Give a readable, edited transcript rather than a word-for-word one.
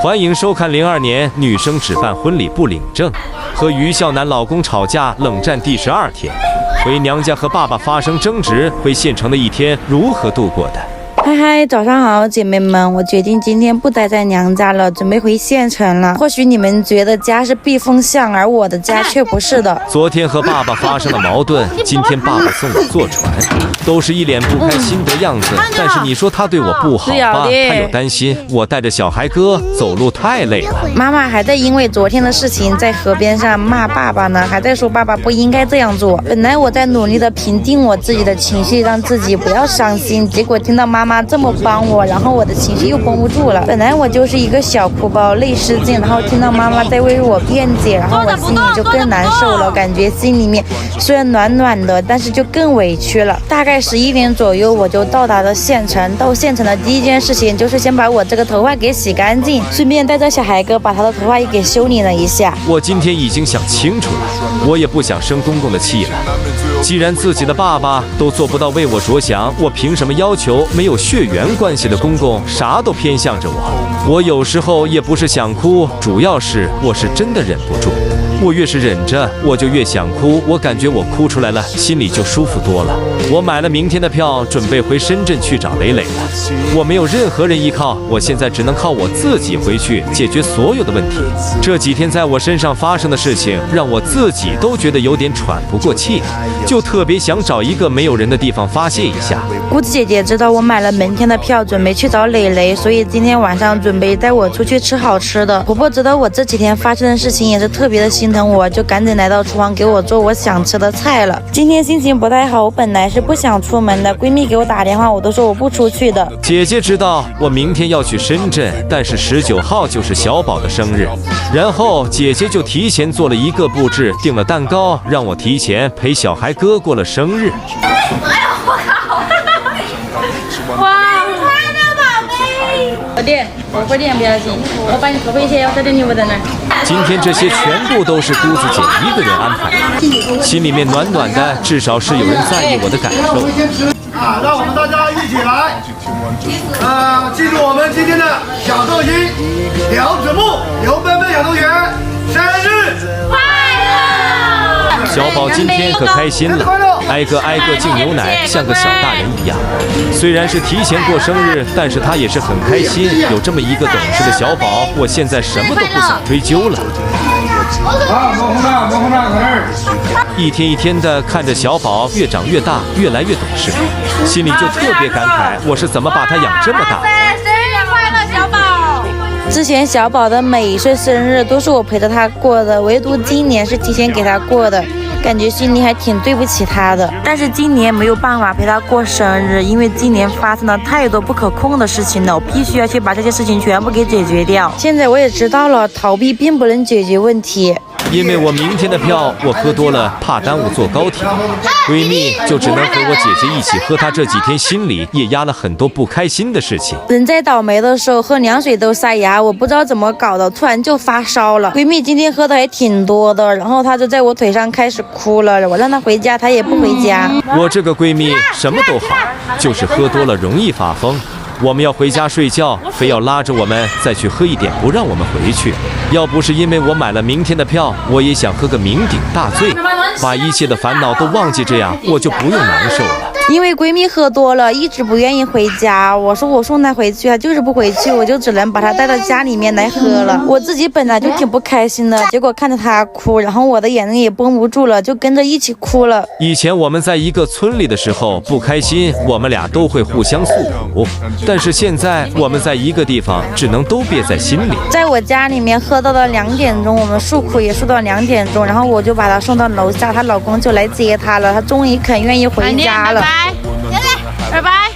欢迎收看02年女生只办婚礼不领证，和于笑男老公吵架冷战第12天，回娘家和爸爸发生争执，回县城的一天如何度过的？嗨嗨，早上好，姐妹们！我决定今天不待在娘家了，准备回县城了。或许你们觉得家是避风巷，而我的家却不是的。昨天和爸爸发生了矛盾，今天爸爸送我坐船，都是一脸不开心的样子。但是你说他对我不好吧？他有担心我带着小孩哥走路太累了。妈妈还在因为昨天的事情在河边上骂爸爸呢，还在说爸爸不应该这样做。本来我在努力的平定我自己的情绪，让自己不要伤心，结果听到妈妈这么帮我，然后我的情绪又绷不住了。本来我就是一个小哭包，泪失禁，然后听到妈妈在为我辩解，然后我心里就更难受了，感觉心里面虽然暖暖的，但是就更委屈了。大概11点左右我就到达了县城，到县城的第一件事情就是先把我这个头发给洗干净，顺便带着小孩哥把他的头发也给修理了一下。我今天已经想清楚了，我也不想生公公的气了。既然自己的爸爸都做不到为我着想，我凭什么要求没有血缘关系的公公啥都偏向着我？我有时候也不是想哭，主要是我是真的忍不住。我越是忍着，我就越想哭。我感觉我哭出来了，心里就舒服多了。我买了明天的票，准备回深圳去找磊磊了。我没有任何人依靠，我现在只能靠我自己回去解决所有的问题。这几天在我身上发生的事情，让我自己都觉得有点喘不过气，就特别想找一个没有人的地方发泄一下。姑子姐姐知道我买了明天的票，准备去找磊磊，所以今天晚上准备带我出去吃好吃的。婆婆知道我这几天发生的事情，也是特别的心疼我，就赶紧来到厨房给我做我想吃的菜了。今天心情不太好，我本来是不想出门的，闺蜜给我打电话，我都说我不出去的。姐姐知道我明天要去深圳，但是19号就是小宝的生日，然后姐姐就提前做了一个布置，订了蛋糕，让我提前陪小孩哥过了生日。哇，快乐宝贝！我快点不要紧，我把你头发切，我在这里，我在那儿。今天这些全部都是姑子姐一个人安排的，心里面暖暖的，至少是有人在意我的感受。让我们大家一起来，记住我们今天的小寿星刘子木、刘贝贝小同学生日快乐！小宝今天可开心了，挨个敬牛奶，像个小大人一样。虽然是提前过生日，但是他也是很开心，有这么一个懂事的小宝，我现在什么都不想追究了。一天一天的看着小宝越长越大，越来越懂事，心里就特别感慨，我是怎么把他养这么大。生日快乐，小宝！之前小宝的每一岁生日都是我陪着他过的，唯独今年是提前给他过的，感觉心里还挺对不起他的。但是今年没有办法陪他过生日，因为今年发生了太多不可控的事情了，我必须要去把这些事情全部给解决掉。现在我也知道了，逃避并不能解决问题。因为我明天的票我喝多了，怕耽误坐高铁，闺蜜就只能和我姐姐一起喝。她这几天心里也压了很多不开心的事情。人在倒霉的时候喝凉水都塞牙，我不知道怎么搞的，突然就发烧了。闺蜜今天喝的还挺多的，然后她就在我腿上开始哭了，我让她回家，她也不回家。我这个闺蜜什么都好，就是喝多了容易发疯。我们要回家睡觉，非要拉着我们再去喝一点，不让我们回去。要不是因为我买了明天的票，我也想喝个酩酊大醉，把一切的烦恼都忘记，这样我就不用难受了。因为闺蜜喝多了，一直不愿意回家，我说我送她回去，她就是不回去，我就只能把她带到家里面来喝了。我自己本来就挺不开心的，结果看着她哭，然后我的眼泪也绷不住了，就跟着一起哭了。以前我们在一个村里的时候，不开心我们俩都会互相诉苦，但是现在我们在一个地方，只能都憋在心里。在我家里面喝到了2点钟，我们诉苦也诉到2点钟，然后我就把她送到楼下，她老公就来接她了，她终于肯愿意回家了。拜拜。